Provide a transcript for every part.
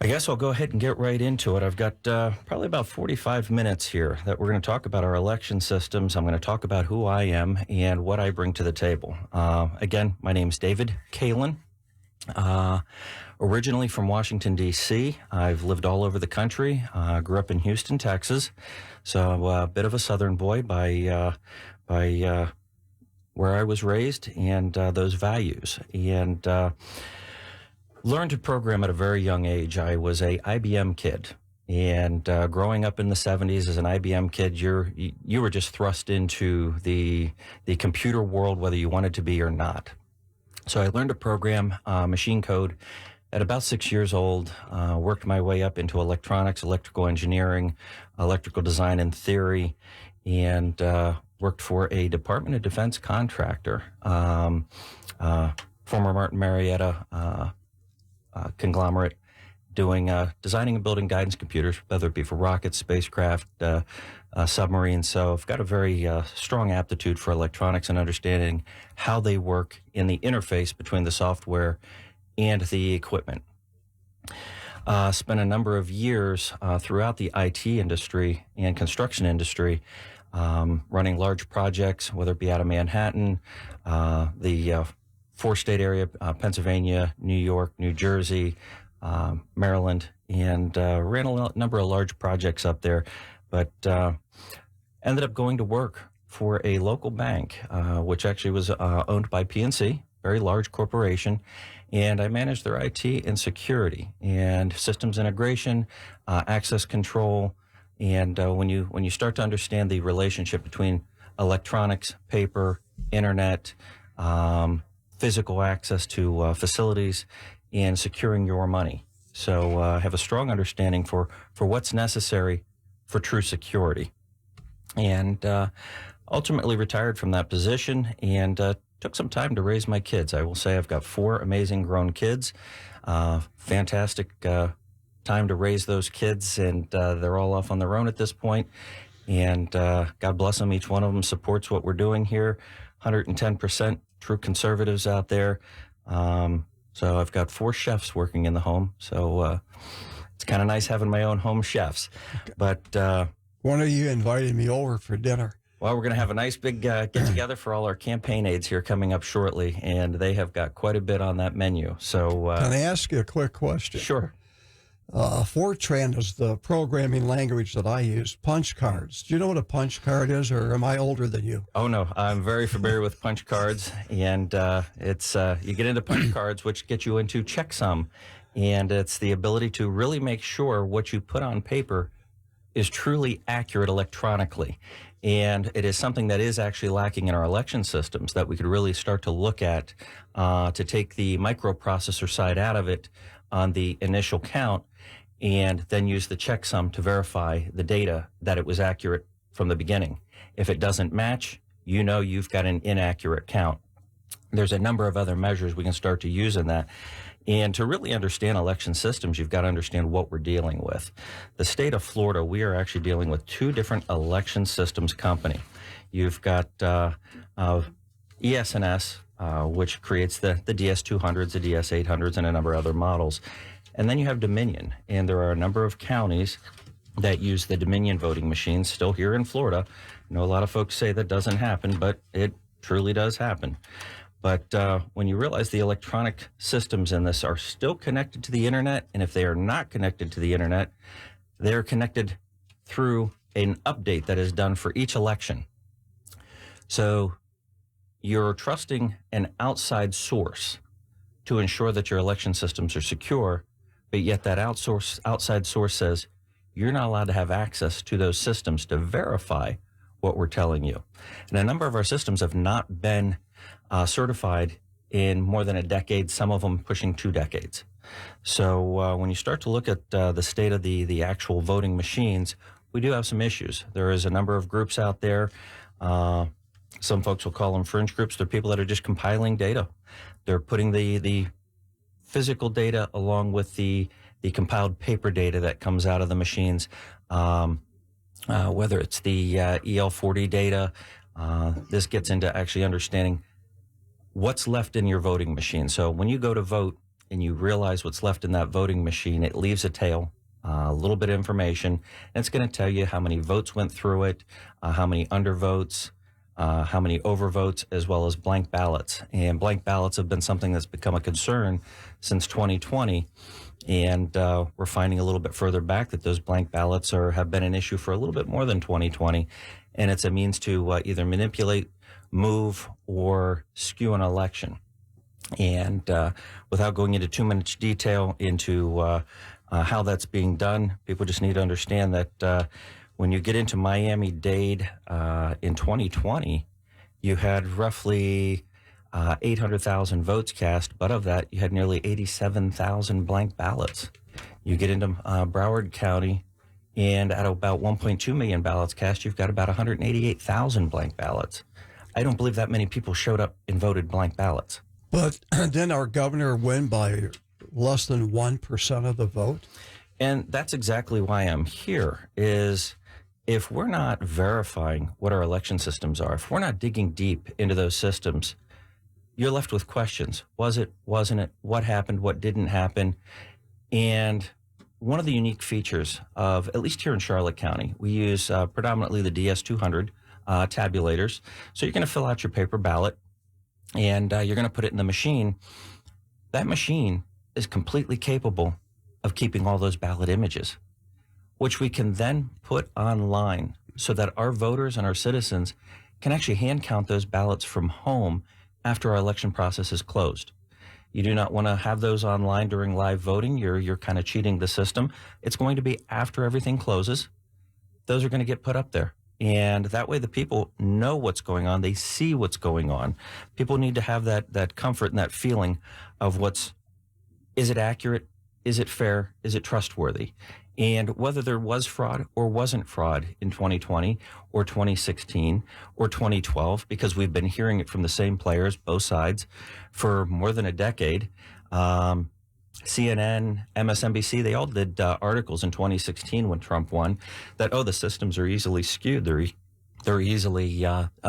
I guess I'll go ahead and get right into it. I've got probably about 45 minutes here that we're going to talk about our election systems. I'm going to talk about who I am and what I bring to the table. Again, my name's David Kalin. Originally from Washington, D.C. I've lived all over the country. Grew up in Houston, Texas. So a bit of a Southern boy by where I was raised and those values. And learned to program at a very young age. I was a IBM kid, and growing up in the 70s as an IBM kid, you were just thrust into the computer world, whether you wanted to be or not. So I learned to program machine code at about 6 years old. Worked my way up into electronics, electrical engineering, electrical design and theory, and worked for a Department of Defense contractor, former Martin Marietta conglomerate, doing designing and building guidance computers, whether it be for rockets, spacecraft, submarines. So I've got a very strong aptitude for electronics and understanding how they work in the interface between the software and the equipment. Spent a number of years throughout the IT industry and construction industry, running large projects, whether it be out of Manhattan, the four-state area, Pennsylvania, New York, New Jersey, Maryland, and ran a number of large projects up there, but ended up going to work for a local bank, which actually was owned by PNC, very large corporation, and I managed their IT and security and systems integration, access control, and when you start to understand the relationship between electronics, paper, internet, physical access to facilities, and securing your money. So I have a strong understanding for what's necessary for true security. And ultimately retired from that position and took some time to raise my kids. I will say I've got 4 amazing grown kids. Fantastic time to raise those kids, and they're all off on their own at this point. And God bless them. Each one of them supports what we're doing here. 110% true conservatives out there. So I've got 4 chefs working in the home. So it's kind of nice having my own home chefs. But when are you inviting me over for dinner? Well, we're going to have a nice big get-together for all our campaign aides here coming up shortly, and they have got quite a bit on that menu. So can I ask you a quick question? Sure. Fortran is the programming language that I use. Punch cards. Do you know what a punch card is, or am I older than you? Oh, no. I'm very familiar with punch cards, and it's you get into punch cards, which get you into checksum, and it's the ability to really make sure what you put on paper is truly accurate electronically. And it is something that is actually lacking in our election systems that we could really start to look at to take the microprocessor side out of it on the initial count, and then use the checksum to verify the data that it was accurate from the beginning. If it doesn't match, you know you've got an inaccurate count. There's a number of other measures we can start to use in that. And to really understand election systems, you've got to understand what we're dealing with. The state of Florida, we are actually dealing with 2 different election systems company. You've got ES&S, which creates the DS200s, the DS800s, and a number of other models. And then you have Dominion, and there are a number of counties that use the Dominion voting machines still here in Florida. I know a lot of folks say that doesn't happen, but it truly does happen. But when you realize the electronic systems in this are still connected to the internet, and if they are not connected to the internet, they're connected through an update that is done for each election. So you're trusting an outside source to ensure that your election systems are secure, but yet that outside source says you're not allowed to have access to those systems to verify what we're telling you. And a number of our systems have not been certified in more than a decade, some of them pushing 2 decades. So when you start to look at the state of the actual voting machines, we do have some issues. There is a number of groups out there. Some folks will call them fringe groups. They're people that are just compiling data. They're putting the physical data along with the compiled paper data that comes out of the machines, whether it's the EL40 data. This gets into actually understanding what's left in your voting machine. So when you go to vote and you realize what's left in that voting machine, it leaves a tail, a little bit of information, and it's going to tell you how many votes went through it, how many undervotes, how many overvotes, as well as blank ballots. And blank ballots have been something that's become a concern since 2020. And we're finding a little bit further back that those blank ballots have been an issue for a little bit more than 2020. And it's a means to either manipulate, move, or skew an election. And without going into too much detail into how that's being done, people just need to understand that when you get into Miami-Dade in 2020, you had roughly 800,000 votes cast, but of that, you had nearly 87,000 blank ballots. You get into Broward County, and at about 1.2 million ballots cast, you've got about 188,000 blank ballots. I don't believe that many people showed up and voted blank ballots. But didn't our governor win by less than 1% of the vote? And that's exactly why I'm here, is if we're not verifying what our election systems are, if we're not digging deep into those systems, you're left with questions. Was it, wasn't it? What happened? What didn't happen? And one of the unique features of, at least here in Charlotte County, we use predominantly the DS200 tabulators. So you're going to fill out your paper ballot, and you're going to put it in the machine. That machine is completely capable of keeping all those ballot images, which we can then put online so that our voters and our citizens can actually hand count those ballots from home after our election process is closed. You do not want to have those online during live voting. You're kind of cheating the system. It's going to be after everything closes. Those are going to get put up there. And that way the people know what's going on. They see what's going on. People need to have that comfort and that feeling of is it accurate? Is it fair? Is it trustworthy? And whether there was fraud or wasn't fraud in 2020 or 2016 or 2012, because we've been hearing it from the same players, both sides, for more than a decade. CNN, MSNBC, they all did articles in 2016 when Trump won that, the systems are easily skewed. They're easily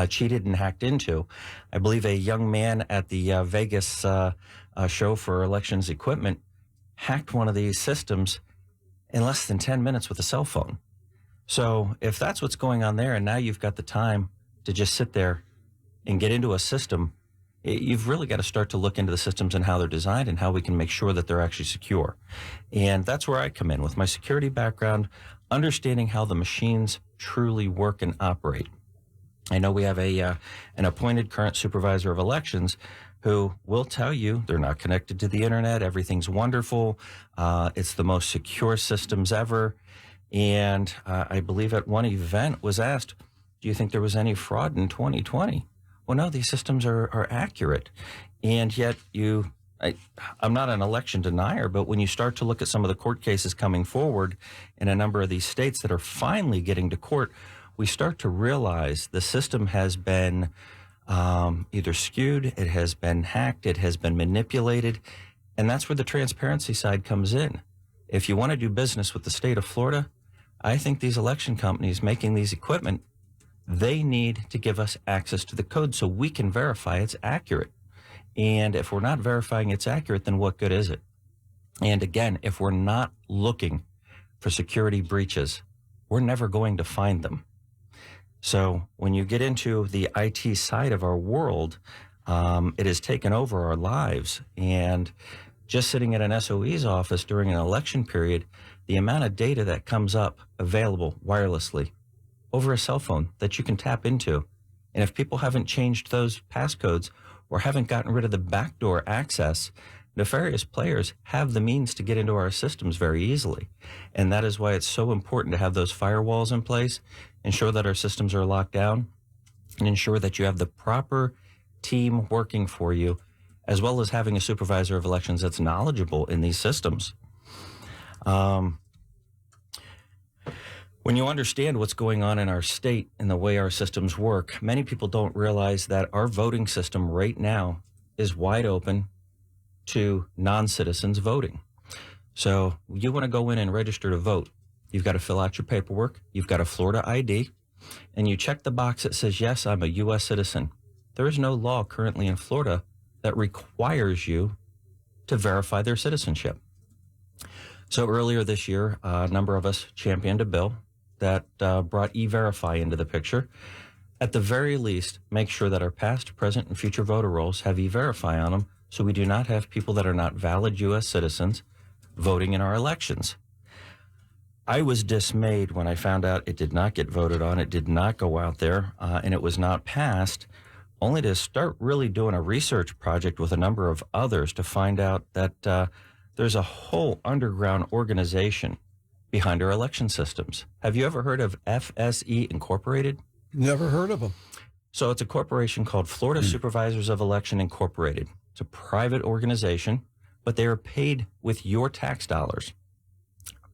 cheated and hacked into. I believe a young man at the Vegas show for elections equipment hacked one of these systems in less than 10 minutes with a cell phone. So if that's what's going on there, and now you've got the time to just sit there and get into a system, you've really got to start to look into the systems and how they're designed and how we can make sure that they're actually secure. And that's where I come in with my security background, understanding how the machines truly work and operate. I know we have an appointed current supervisor of elections who will tell you they're not connected to the internet. Everything's wonderful. It's the most secure systems ever. And I believe at one event was asked, do you think there was any fraud in 2020? Well, no, these systems are accurate. And yet I'm not an election denier, but when you start to look at some of the court cases coming forward in a number of these states that are finally getting to court, we start to realize the system has been either skewed, it has been hacked, it has been manipulated, and that's where the transparency side comes in. If you want to do business with the state of Florida, I think these election companies making these equipment, they need to give us access to the code so we can verify it's accurate. And if we're not verifying it's accurate, then what good is it? And again, if we're not looking for security breaches, we're never going to find them. So when you get into the IT side of our world, it has taken over our lives. And just sitting at an SOE's office during an election period, the amount of data that comes up available wirelessly over a cell phone that you can tap into. And if people haven't changed those passcodes or haven't gotten rid of the backdoor access, nefarious players have the means to get into our systems very easily. And that is why it's so important to have those firewalls in place, ensure that our systems are locked down, and ensure that you have the proper team working for you, as well as having a supervisor of elections that's knowledgeable in these systems. When you understand what's going on in our state and the way our systems work, many people don't realize that our voting system right now is wide open to non-citizens voting. So you want to go in and register to vote. You've got to fill out your paperwork. You've got a Florida ID, and you check the box that says, yes, I'm a U.S. citizen. There is no law currently in Florida that requires you to verify their citizenship. So earlier this year, a number of us championed a bill that brought E-Verify into the picture. At the very least, make sure that our past, present, and future voter rolls have E-Verify on them, so we do not have people that are not valid U.S. citizens voting in our elections. I was dismayed when I found out it did not get voted on, it did not go out there, and it was not passed, only to start really doing a research project with a number of others to find out that there's a whole underground organization behind our election systems. Have you ever heard of FSE Incorporated? Never heard of them. So it's a corporation called Florida Supervisors of Election Incorporated. It's a private organization, but they are paid with your tax dollars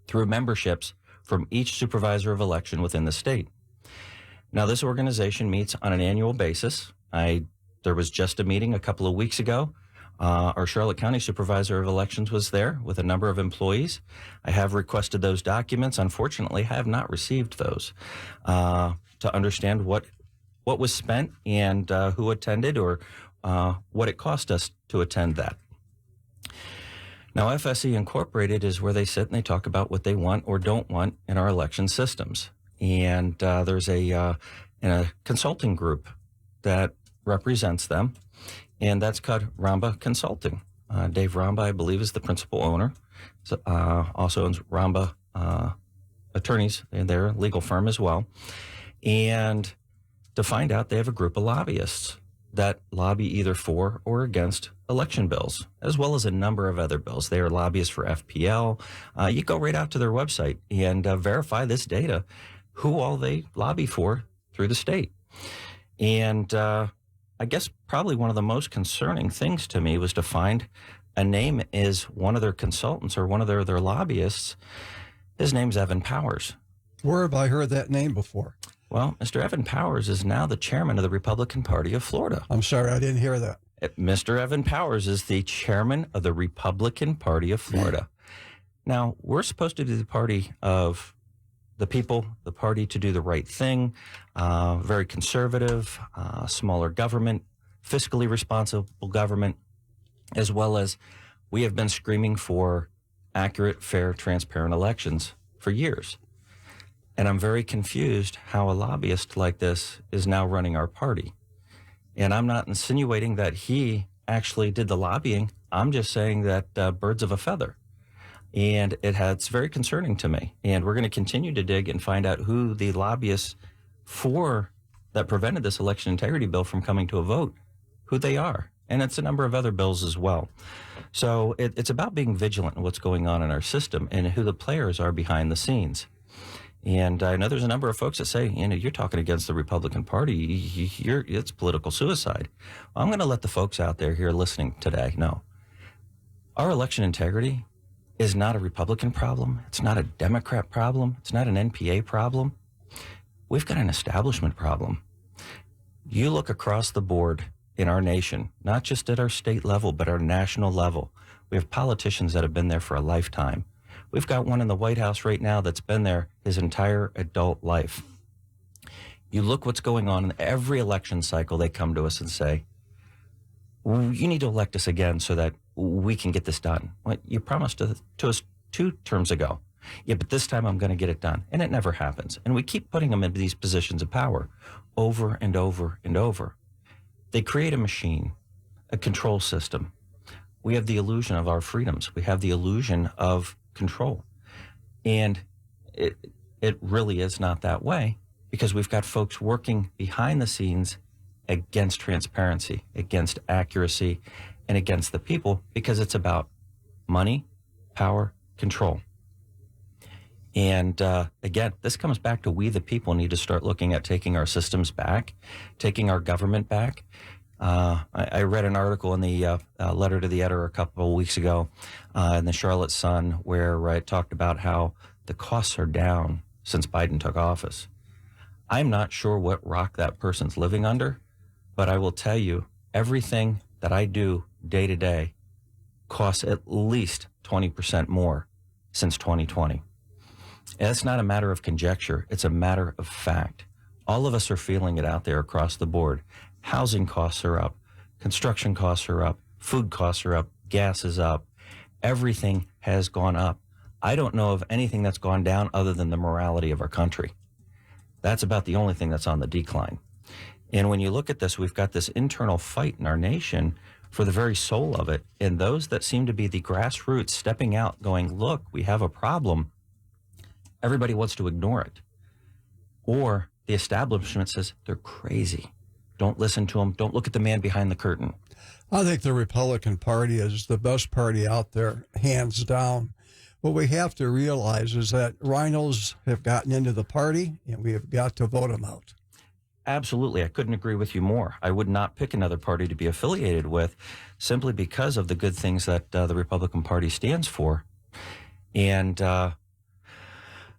through memberships from each supervisor of election within the state. Now, this organization meets on an annual basis. There was just a meeting a couple of weeks ago. Our Charlotte County Supervisor of Elections was there with a number of employees. I have requested those documents. Unfortunately, I have not received those to understand what was spent and who attended or what it cost us to attend that. Now, FSE Incorporated is where they sit and they talk about what they want or don't want in our election systems. And there's a consulting group that represents them, and that's called Ramba Consulting. Dave Ramba, I believe, is the principal owner. So, also owns Ramba Attorneys, and they're a legal firm as well. And to find out, they have a group of lobbyists that lobby either for or against election bills, as well as a number of other bills. They are lobbyists for FPL. You go right out to their website and verify this data, who all they lobby for through the state. And I guess probably one of the most concerning things to me was to find a name is one of their consultants or one of their lobbyists. His name's Evan Powers. Where have I heard that name before? Well, Mr. Evan Powers is now the chairman of the Republican Party of Florida. I'm sorry, I didn't hear that. Mr. Evan Powers is the chairman of the Republican Party of Florida. Now, we're supposed to be the party of the people, the party to do the right thing, very conservative, smaller government, fiscally responsible government, as well as we have been screaming for accurate, fair, transparent elections for years. And I'm very confused how a lobbyist like this is now running our party. And I'm not insinuating that he actually did the lobbying. I'm just saying that birds of a feather. And it's very concerning to me. And we're going to continue to dig and find out who the lobbyists for that prevented this election integrity bill from coming to a vote, who they are. And it's a number of other bills as well. So it's about being vigilant in what's going on in our system and who the players are behind the scenes. And I know there's a number of folks that say, you're talking against the Republican Party. It's political suicide. Well, I'm going to let the folks out there here listening today know our election integrity is not a Republican problem. It's not a Democrat problem. It's not an NPA problem. We've got an establishment problem. You look across the board in our nation, not just at our state level, but our national level. We have politicians that have been there for a lifetime. We've got one in the White House right now that's been there his entire adult life. You look what's going on in every election cycle, they come to us and say, you need to elect us again so that we can get this done. Well, you promised to us 2 terms ago. Yeah, but this time I'm going to get it done. And it never happens. And we keep putting them into these positions of power over and over and over. They create a machine, a control system. We have the illusion of our freedoms. We have the illusion of control. And it really is not that way, because we've got folks working behind the scenes against transparency, against accuracy, and against the people, because it's about money, power, control. And again, this comes back to we the people need to start looking at taking our systems back, taking our government back. I read an article in the letter to the editor a couple of weeks ago in the Charlotte Sun where it talked about how the costs are down since Biden took office. I'm not sure what rock that person's living under, but I will tell you, everything that I do day to day costs at least 20% more since 2020. And it's not a matter of conjecture. It's a matter of fact. All of us are feeling it out there across the board. Housing costs are up. Construction costs are up. Food costs are up. gas is up. Everything has gone up. I don't know of anything that's gone down other than the morality of our country. That's about the only thing that's on the decline. And when you look at this, we've got this internal fight in our nation for the very soul of it. And those that seem to be the grassroots stepping out going, look, we have a problem. Everybody wants to ignore it. Or the establishment says they're crazy. Don't listen to them. Don't look at the man behind the curtain. I think the Republican Party is the best party out there, hands down. What we have to realize is that rhinos have gotten into the party, and we have got to vote them out. Absolutely. I couldn't agree with you more. I would not pick another party to be affiliated with simply because of the good things that the Republican Party stands for. And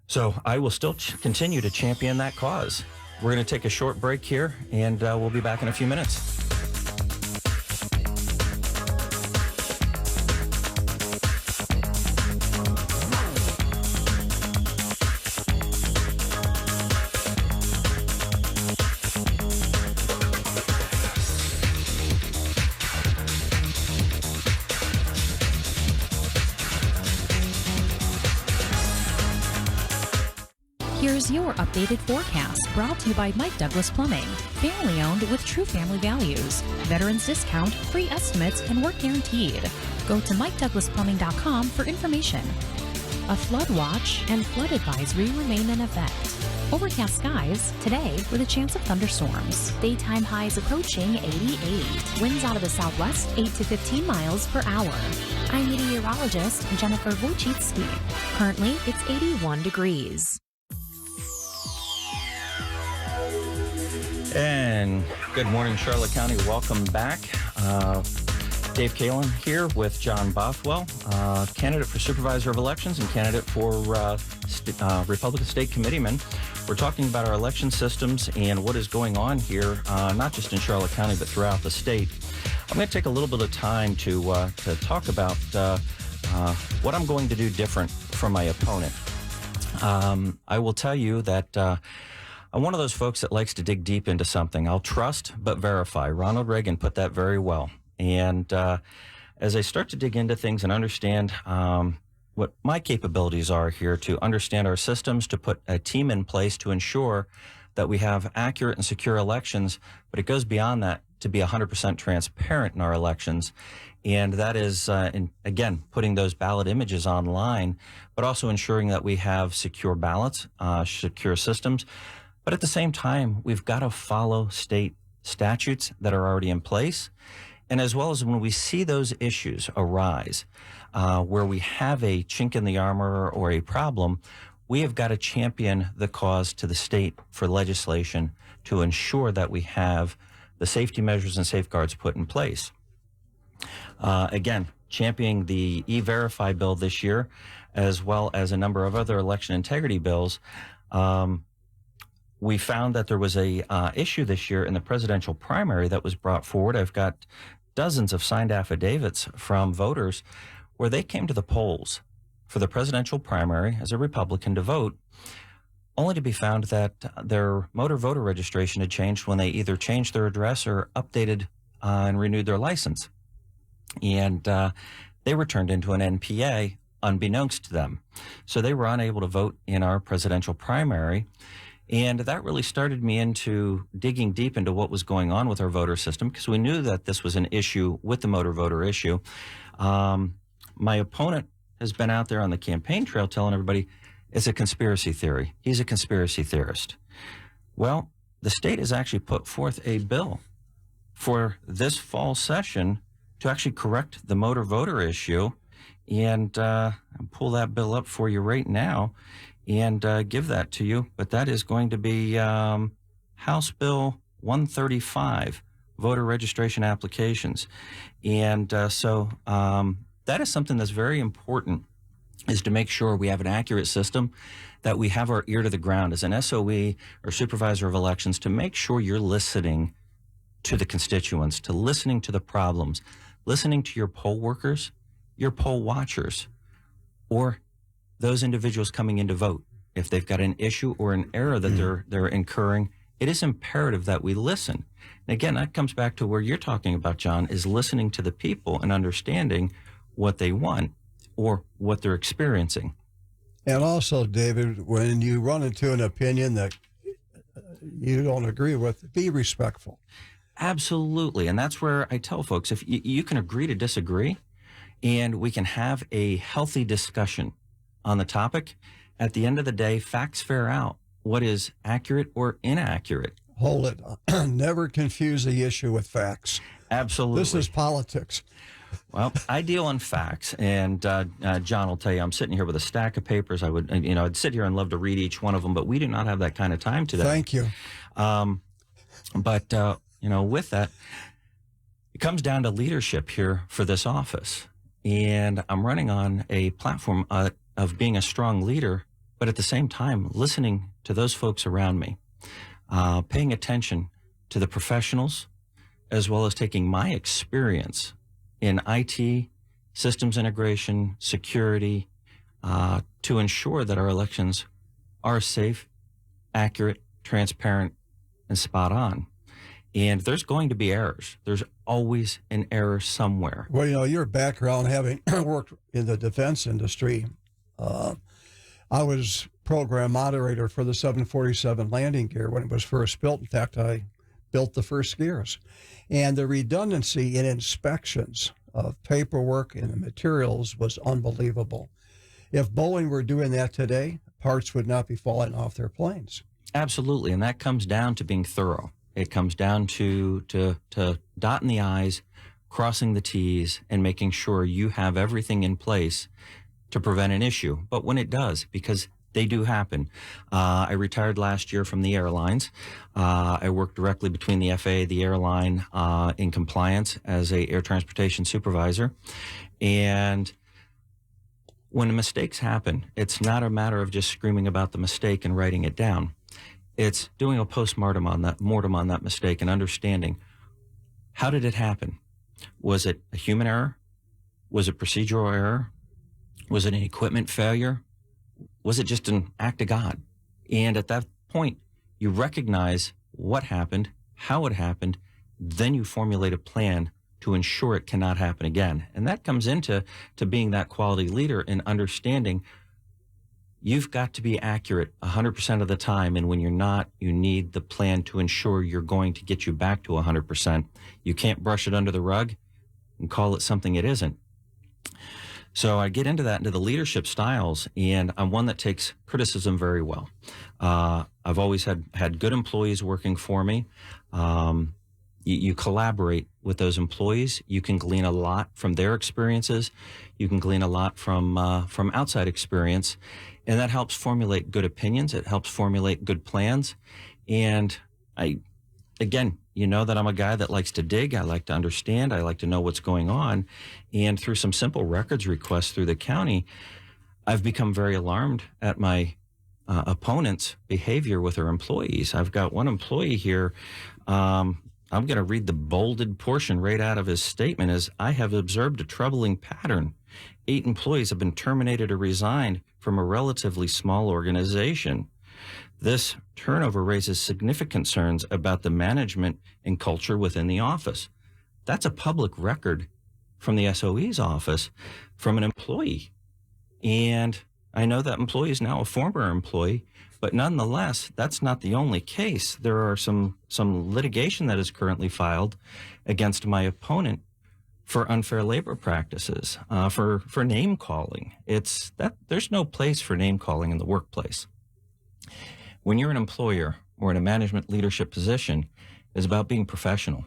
so I will still continue to champion that cause. We're going to take a short break here, and we'll be back in a few minutes. Here's your updated forecast, brought to you by Mike Douglas Plumbing. Family owned with true family values. Veterans discount, free estimates, and work guaranteed. Go to MikeDouglasPlumbing.com for information. A flood watch and flood advisory remain in effect. Overcast skies today with a chance of thunderstorms. Daytime highs approaching 88. Winds out of the southwest 8 to 15 miles per hour. I'm meteorologist Jennifer Wojcicki. Currently, it's 81 degrees. And good morning, Charlotte County. Welcome back. Dave Kalin here with John Bothwell, candidate for Supervisor of Elections and candidate for Republican State Committeeman. We're talking about our election systems and what is going on here, not just in Charlotte County, but throughout the state. I'm going to take a little bit of time to talk about what I'm going to do different from my opponent. I will tell you that I'm one of those folks that likes to dig deep into something. I'll trust but verify. Ronald Reagan put that very well. And as I start to dig into things and understand what my capabilities are here to understand our systems, to put a team in place to ensure that we have accurate and secure elections, but it goes beyond that to be 100% transparent in our elections. And that is, again, putting those ballot images online, but also ensuring that we have secure ballots, secure systems. But at the same time, we've got to follow state statutes that are already in place. And as well as when we see those issues arise, where we have a chink in the armor or a problem, we have got to champion the cause to the state for legislation to ensure that we have the safety measures and safeguards put in place. Again, championing the E-Verify bill this year, as well as a number of other election integrity bills. We found that there was a issue this year in the presidential primary that was brought forward. I've got dozens of signed affidavits from voters where they came to the polls for the presidential primary as a Republican to vote, only to be found that their motor voter registration had changed when they either changed their address or updated and renewed their license. And they were turned into an NPA unbeknownst to them. So they were unable to vote in our presidential primary. And that really started me into digging deep into what was going on with our voter system, because we knew that this was an issue with the motor voter issue. My opponent has been out there on the campaign trail telling everybody it's a conspiracy theory. He's a conspiracy theorist. Well, the state has actually put forth a bill for this fall session to actually correct the motor voter issue. And I'll pull that bill up for you right now and give that to you. But that is going to be House Bill 135, voter registration applications. And so that is something that's very important, is to make sure we have an accurate system, that we have our ear to the ground as an SOE or supervisor of elections to make sure you're listening to the constituents, to listening to the problems, listening to your poll workers, your poll watchers, or those individuals coming in to vote. If they've got an issue or an error that they're incurring it is imperative that we listen. And again, that comes back to where you're talking about, John, is listening to the people and understanding what they want or what they're experiencing. And also, David, when you run into an opinion that you don't agree with, be respectful. Absolutely. And that's where I tell folks, if you can agree to disagree and we can have a healthy discussion on the topic, at the end of the day, facts fare out what is accurate or inaccurate. Hold it. Never confuse the issue with facts. Absolutely. This is politics. Well, I deal in facts, and John will tell you, I'm sitting here with a stack of papers. I'd sit here and love to read each one of them, but we do not have that kind of time today. Thank you. But with that, it comes down to leadership here for this office, and I'm running on a platform of being a strong leader, but at the same time, listening to those folks around me, paying attention to the professionals, as well as taking my experience in IT, systems integration, security, to ensure that our elections are safe, accurate, transparent, and spot on. And there's going to be errors. There's always an error somewhere. Well, your background, having worked in the defense industry, I was program moderator for the 747 landing gear when it was first built. In fact, I built the first gears. And the redundancy in inspections of paperwork and the materials was unbelievable. If Boeing were doing that today, parts would not be falling off their planes. Absolutely. And that comes down to being thorough. It comes down to dotting the I's, crossing the T's, and making sure you have everything in place to prevent an issue. But when it does, because they do happen. I retired last year from the airlines. I worked directly between the FAA, the airline, in compliance as a air transportation supervisor. And when mistakes happen, it's not a matter of just screaming about the mistake and writing it down. It's doing a mortem on that mistake and understanding, how did it happen? Was it a human error? Was it procedural error? Was it an equipment failure? Was it just an act of God? And at that point, you recognize what happened, how it happened, then you formulate a plan to ensure it cannot happen again. And that comes into being that quality leader and understanding you've got to be accurate 100% of the time. And when you're not, you need the plan to ensure you're going to get you back to 100%. You can't brush it under the rug and call it something it isn't. So I get into the leadership styles, and I'm one that takes criticism very well. I've always had good employees working for me. You collaborate with those employees. You can glean a lot from their experiences. You can glean a lot from outside experience, and that helps formulate good opinions. It helps formulate good plans. And again, you know that I'm a guy that likes to dig. I like to understand. I like to know what's going on. And through some simple records requests through the county, I've become very alarmed at my opponent's behavior with their employees. I've got one employee here. I'm going to read the bolded portion right out of his statement as I have observed a troubling pattern. 8 employees have been terminated or resigned from a relatively small organization. This turnover raises significant concerns about the management and culture within the office. That's a public record from the SOE's office from an employee. And I know that employee is now a former employee, but nonetheless, that's not the only case. There are some litigation that is currently filed against my opponent for unfair labor practices, for name calling. There's no place for name calling in the workplace. When you're an employer or in a management leadership position, it is about being professional.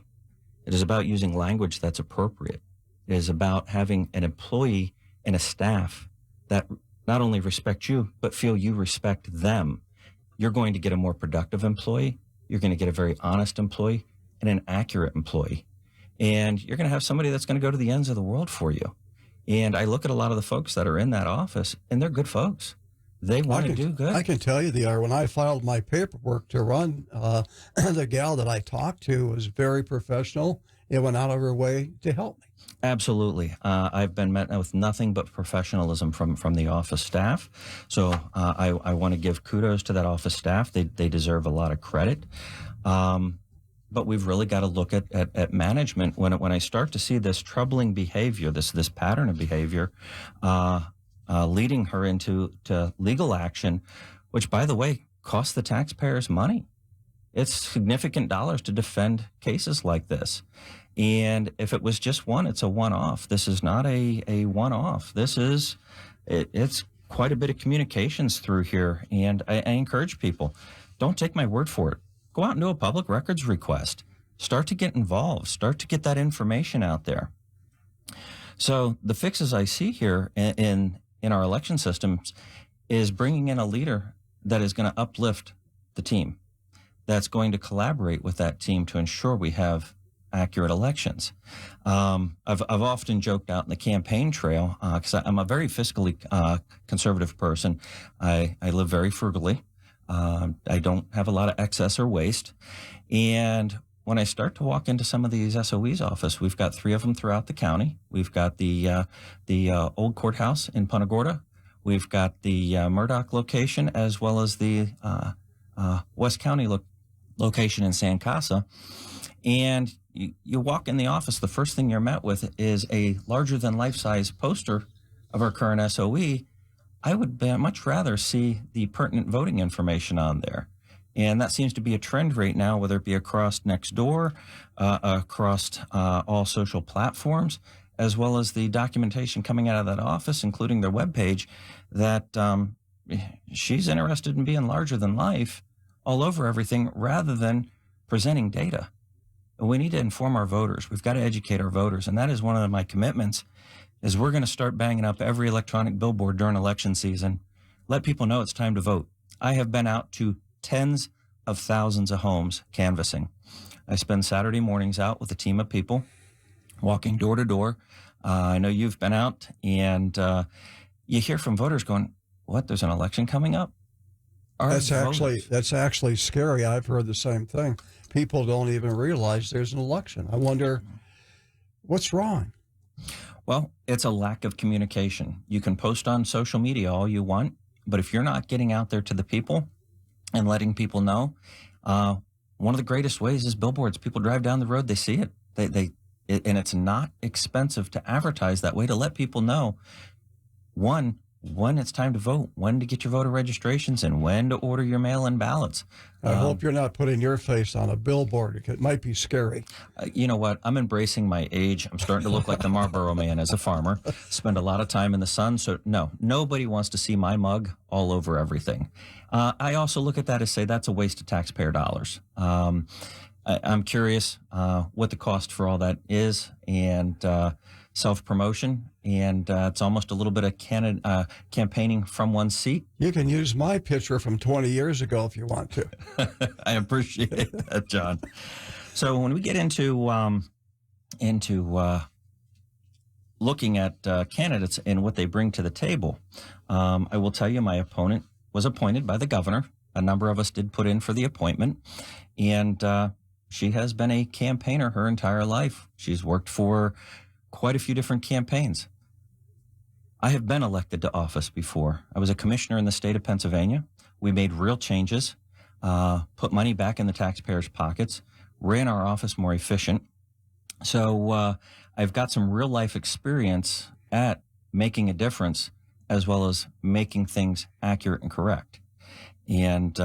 It is about using language that's appropriate. It is about having an employee and a staff that not only respect you, but feel you respect them. You're going to get a more productive employee. You're going to get a very honest employee and an accurate employee. And you're going to have somebody that's going to go to the ends of the world for you. And I look at a lot of the folks that are in that office, and they're good folks. They want to do good. I can tell you they are. When I filed my paperwork to run, the gal that I talked to was very professional and went out of her way to help me. Absolutely. I've been met with nothing but professionalism from the office staff. So I want to give kudos to that office staff. They deserve a lot of credit. But we've really got to look at management when I start to see this troubling behavior, this pattern of behavior, leading her into legal action, which, by the way, costs the taxpayers money. It's significant dollars to defend cases like this. And if it was just one, it's a one-off. This is not a one-off. It's quite a bit of communications through here. And I encourage people, don't take my word for it. Go out and do a public records request. Start to get involved. Start to get that information out there. So the fixes I see here in our election systems is bringing in a leader that is going to uplift the team, that's going to collaborate with that team to ensure we have accurate elections. I've often joked out in the campaign trail, because I'm a very fiscally conservative person. I live very frugally. I don't have a lot of excess or waste. And when I start to walk into some of these SOE's office, we've got 3 of them throughout the county. We've got the old courthouse in Punta Gorda. We've got the Murdoch location, as well as the West County location in San Casa. And you walk in the office, the first thing you're met with is a larger than life-size poster of our current SOE. I would much rather see the pertinent voting information on there. And that seems to be a trend right now, whether it be across Nextdoor, across all social platforms, as well as the documentation coming out of that office, including their webpage, that she's interested in being larger than life all over everything rather than presenting data. We need to inform our voters. We've got to educate our voters. And that is one of my commitments, is we're going to start banging up every electronic billboard during election season. Let people know it's time to vote. I have been out to tens of thousands of homes canvassing. I spend Saturday mornings out with a team of people walking door to door. I know you've been out, and you hear from voters going, what, there's an election coming up? That's actually scary. I've heard the same thing. People don't even realize there's an election. I wonder what's wrong. Well, it's a lack of communication. You can post on social media all you want, but if you're not getting out there to the people and letting people know, one of the greatest ways is billboards. People drive down the road, they see it. And it's not expensive to advertise that way, to let people know, one, when it's time to vote, when to get your voter registrations, and when to order your mail-in ballots. I hope you're not putting your face on a billboard. It might be scary. You know what? I'm embracing my age. I'm starting to look like the Marlboro Man as a farmer. Spend a lot of time in the sun. So no, nobody wants to see my mug all over everything. I also look at that as say that's a waste of taxpayer dollars. I'm curious what the cost for all that is, and self-promotion, and it's almost a little bit of campaigning from one seat. You can use my picture from 20 years ago if you want to. I appreciate that, John. So when we get into looking at candidates and what they bring to the table, I will tell you my opponent was appointed by the governor. A number of us did put in for the appointment, and she has been a campaigner her entire life. She's worked for quite a few different campaigns. I have been elected to office before. I was a commissioner in the state of Pennsylvania. We made real changes, put money back in the taxpayers' pockets, ran our office more efficient. So I've got some real life experience at making a difference, as well as making things accurate and correct. And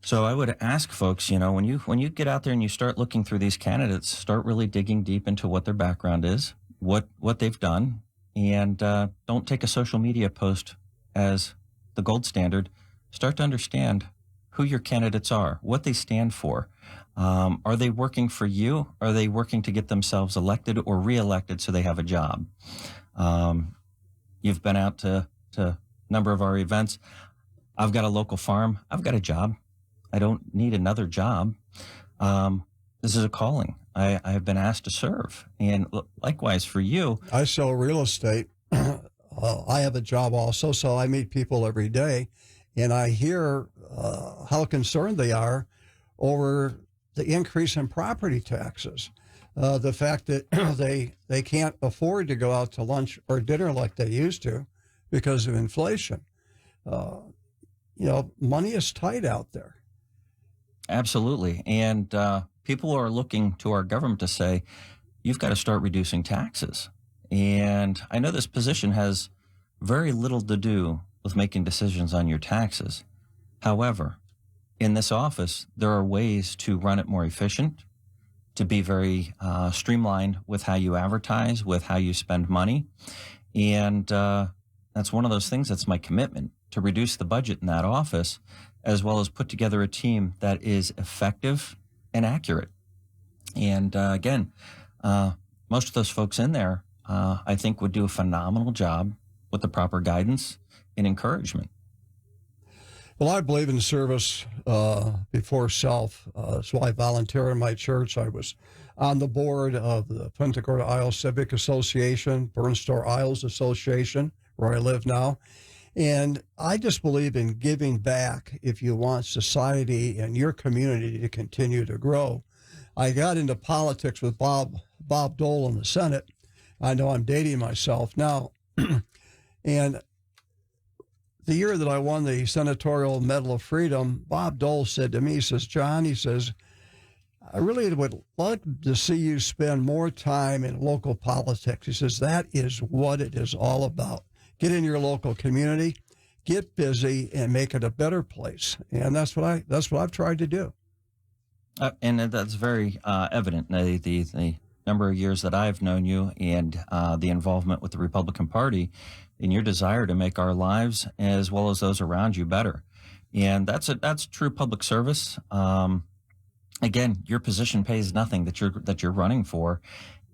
so I would ask folks, you know, when you get out there and you start looking through these candidates, start really digging deep into what their background is, what they've done, and don't take a social media post as the gold standard. Start to understand who your candidates are, what they stand for. Are they working for you? Are they working to get themselves elected or reelected so they have a job? You've been out to a number of our events. I've got a local farm. I've got a job. I don't need another job. This is a calling. I have been asked to serve. And likewise for you. I sell real estate. I have a job also, so I meet people every day, and I hear how concerned they are over the increase in property taxes. the fact that they can't afford to go out to lunch or dinner like they used to because of inflation. Money is tight out there. Absolutely. And people are looking to our government to say, you've got to start reducing taxes. And I know this position has very little to do with making decisions on your taxes. However, in this office, there are ways to run it more efficient, to be very streamlined with how you advertise, with how you spend money. And that's one of those things that's my commitment, to reduce the budget in that office, as well as put together a team that is effective and accurate. And again, most of those folks in there, I think, would do a phenomenal job with the proper guidance and encouragement. Well, I believe in service before self. So I volunteer in my church. I was on the board of the Punta Gorda Isles Civic Association, Burnstone Isles Association, where I live now. And I just believe in giving back if you want society and your community to continue to grow. I got into politics with Bob Dole in the Senate. I know I'm dating myself now. And the year that I won the Senatorial Medal of Freedom, Bob Dole said to me, he says, John, he says, I really would like to see you spend more time in local politics. He says, that is what it is all about. Get in your local community, get busy, and make it a better place. And that's what I've tried to do. And that's very evident. The number of years that I've known you and the involvement with the Republican Party and your desire to make our lives as well as those around you better. And that's true public service. Again, your position pays nothing that you're running for,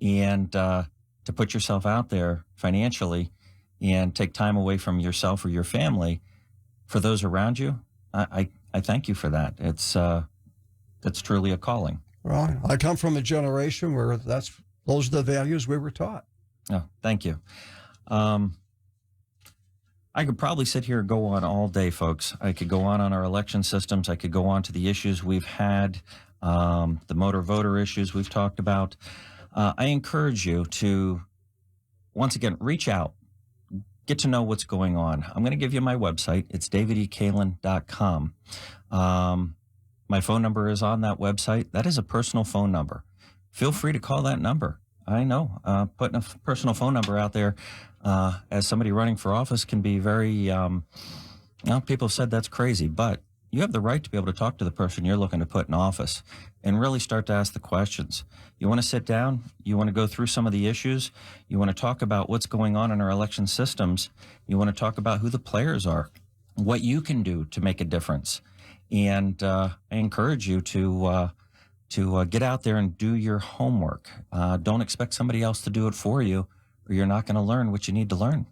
and to put yourself out there financially and take time away from yourself or your family for those around you, I thank you for that. That's truly a calling. Well, I come from a generation where those are the values we were taught. Oh, thank you. I could probably sit here and go on all day, folks. I could go on our election systems. I could go on to the issues we've had, the motor voter issues we've talked about. I encourage you to, once again, reach out, get to know what's going on. I'm going to give you my website. It's davidekalen.com. My phone number is on that website. That is a personal phone number. Feel free to call that number. I know putting a personal phone number out there as somebody running for office can be very, people have said that's crazy, but you have the right to be able to talk to the person you're looking to put in office and really start to ask the questions. You want to sit down, you want to go through some of the issues, you want to talk about what's going on in our election systems, you want to talk about who the players are, what you can do to make a difference. And I encourage you to get out there and do your homework. Don't expect somebody else to do it for you, or you're not going to learn what you need to learn.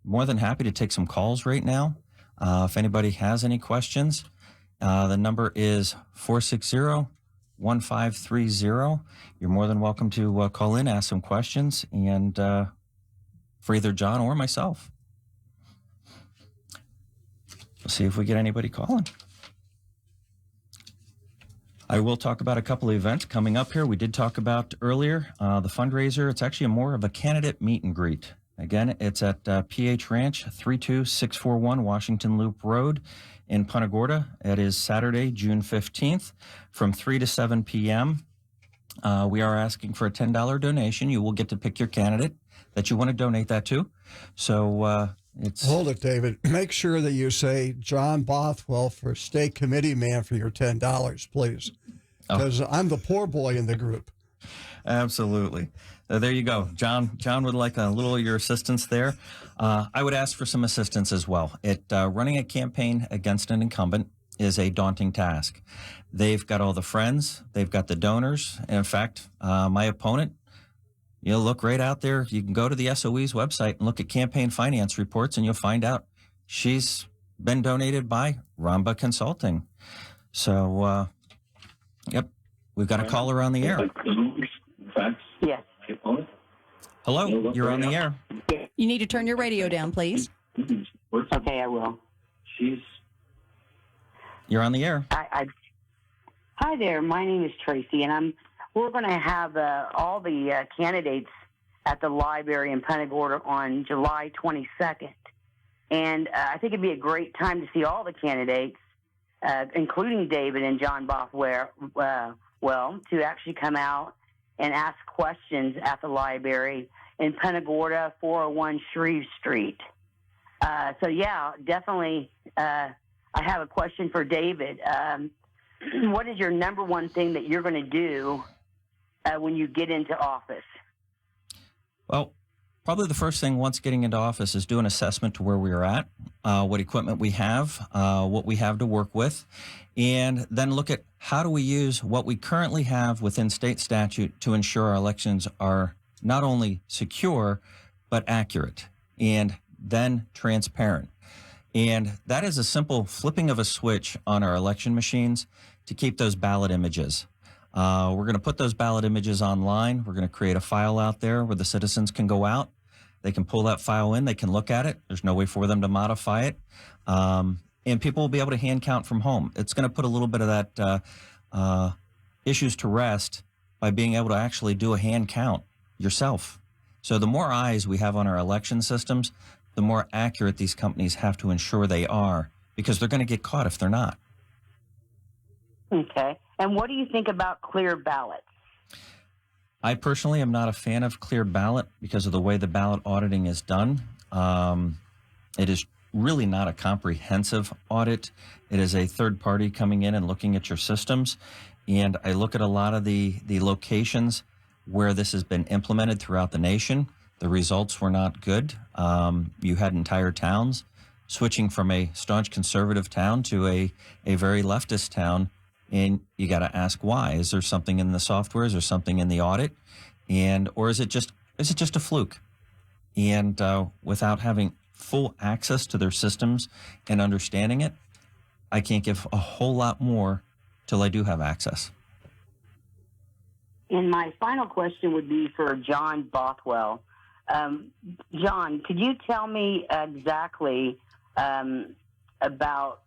More than happy to take some calls right now. If anybody has any questions, the number is 460-1530. You're more than welcome to call in, ask some questions, and for either John or myself. We'll see if we get anybody calling. I will talk about a couple of events coming up here. We did talk about earlier the fundraiser. It's actually more of a candidate meet and greet. Again, it's at PH Ranch, 32641 Washington Loop Road in Punta Gorda. It is Saturday, June 15th from 3 to 7 p.m. We are asking for a $10 donation. You will get to pick your candidate that you want to donate that to. So it's... Hold it, David. Make sure that you say John Bothwell for state committee man for your $10, please. Because I'm the poor boy in the group. Absolutely. There you go. John would like a little of your assistance there. I would ask for some assistance as well. Running a campaign against an incumbent is a daunting task. They've got all the friends. They've got the donors. In fact, my opponent, you'll look right out there. You can go to the SOE's website and look at campaign finance reports, and you'll find out she's been donated by Ramba Consulting. So, yep, we've got a caller on the air. Yes. Hello, you're on the air. You need to turn your radio down, please. Okay, I will. You're on the air. Hi there. My name is Tracy, and I'm we're going to have all the candidates at the library in Punta Gorda on July 22nd. And I think it'd be a great time to see all the candidates, including David and John Bothwell, to actually come out and ask questions at the library in Punta Gorda, 401 Shreve Street. So, yeah, definitely I have a question for David. What is your number one thing that you're going to do when you get into office? Well, probably the first thing once getting into office is do an assessment to where we are at, what equipment we have, what we have to work with, and then look at how do we use what we currently have within state statute to ensure our elections are not only secure, but accurate and then transparent. And that is a simple flipping of a switch on our election machines to keep those ballot images. We're going to put those ballot images online. We're going to create a file out there where the citizens can go out. They can pull that file in. They can look at it. There's no way for them to modify it. And people will be able to hand count from home. It's going to put a little bit of that issues to rest by being able to actually do a hand count yourself. So the more eyes we have on our election systems, the more accurate these companies have to ensure they are, because they're going to get caught if they're not. Okay. And what do you think about clear ballots? I personally am not a fan of clear ballot because of the way the ballot auditing is done. It is really not a comprehensive audit. It is a third party coming in and looking at your systems. And I look at a lot of the locations where this has been implemented throughout the nation. The results were not good. You had entire towns switching from a staunch conservative town to a very leftist town. And you got to ask why. Is there something in the software? Is there something in the audit? Or is it just a fluke? And without having full access to their systems and understanding it, I can't give a whole lot more till I do have access. And my final question would be for John Bothwell. John, could you tell me exactly about,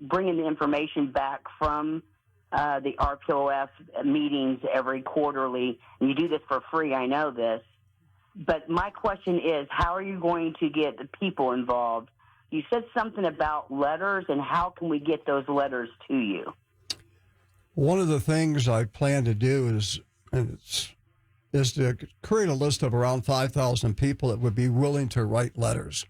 bringing the information back from the RPOF meetings every quarterly? And you do this for free, I know this. But my question is, how are you going to get the people involved? You said something about letters, and how can we get those letters to you? One of the things I plan to do is to create a list of around 5,000 people that would be willing to write letters.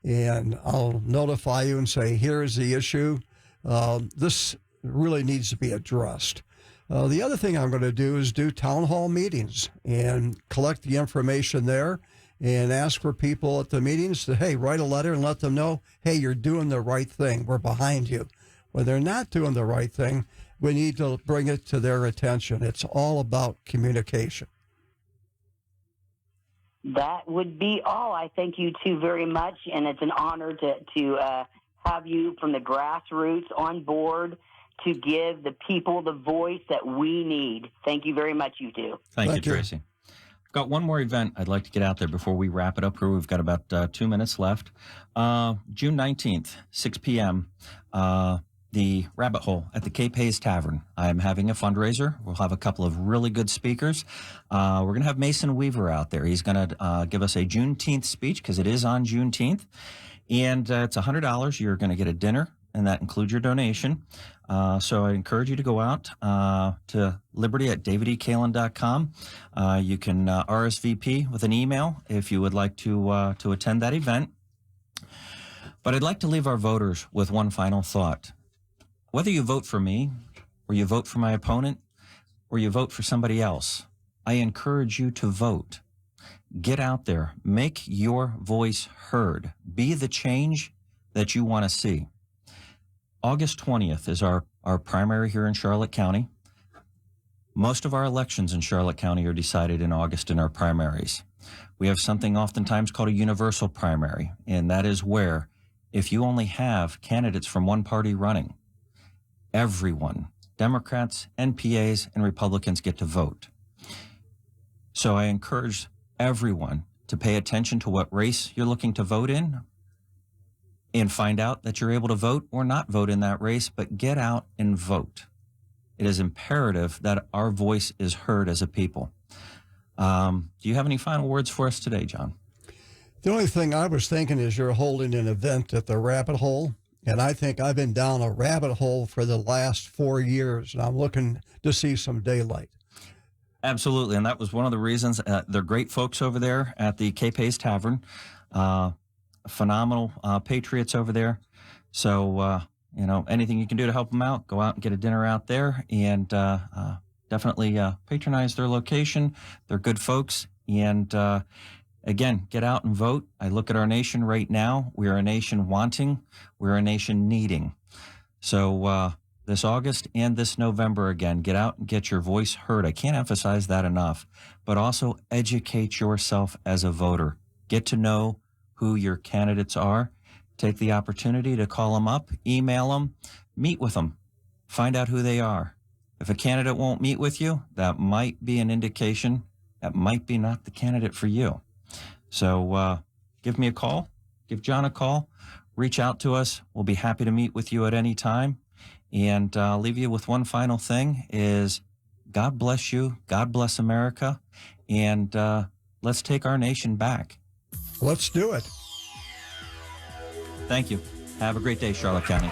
And I'll notify you and say, here's the issue. This really needs to be addressed. The other thing I'm going to do is do town hall meetings and collect the information there and ask for people at the meetings to, hey, write a letter and let them know, hey, you're doing the right thing. We're behind you. When they're not doing the right thing, we need to bring it to their attention. It's all about communication. That would be all. I thank you two very much, and it's an honor to have you from the grassroots on board to give the people the voice that we need. Thank you very much, you two. Thank you, Tracy. I've got one more event I'd like to get out there before we wrap it up here. We've got about 2 minutes left. June 19th, 6 p.m., the Rabbit Hole at the Cape Hayes Tavern. I'm having a fundraiser. We'll have a couple of really good speakers. We're going to have Mason Weaver out there. He's going to give us a Juneteenth speech because it is on Juneteenth. And it's $100. You're going to get a dinner, and that includes your donation. So I encourage you to go out to liberty@davidekalen.com. You can RSVP with an email if you would like to attend that event. But I'd like to leave our voters with one final thought. Whether you vote for me, or you vote for my opponent, or you vote for somebody else, I encourage you to vote. Get out there. Make your voice heard. Be the change that you want to see. August 20th is our primary here in Charlotte County. Most of our elections in Charlotte County are decided in August in our primaries. We have something oftentimes called a universal primary, and that is where if you only have candidates from one party running, everyone, Democrats, NPAs, and Republicans get to vote. So I encourage everyone to pay attention to what race you're looking to vote in and find out that you're able to vote or not vote in that race, but get out and vote. it is imperative that our voice is heard as a people. Do you have any final words for us today, John? The only thing I was thinking is you're holding an event at the Rabbit Hole, and I think I've been down a rabbit hole for the last 4 years, and I'm looking to see some daylight. Absolutely, and that was one of the reasons. They're great folks over there at the Cape Hayes Tavern. Phenomenal patriots over there. So, anything you can do to help them out, go out and get a dinner out there, and definitely patronize their location. They're good folks, and again, get out and vote. I look at our nation right now. We are a nation wanting. We're a nation needing. So this August and this November, again, get out and get your voice heard. I can't emphasize that enough. But also educate yourself as a voter. Get to know who your candidates are. Take the opportunity to call them up, email them, meet with them, find out who they are. If a candidate won't meet with you, that might be an indication that might be not the candidate for you. So give me a call, give John a call, reach out to us. We'll be happy to meet with you at any time. And I'll leave you with one final thing is God bless you, God bless America, and let's take our nation back. Let's do it. Thank you. Have a great day, Charlotte County.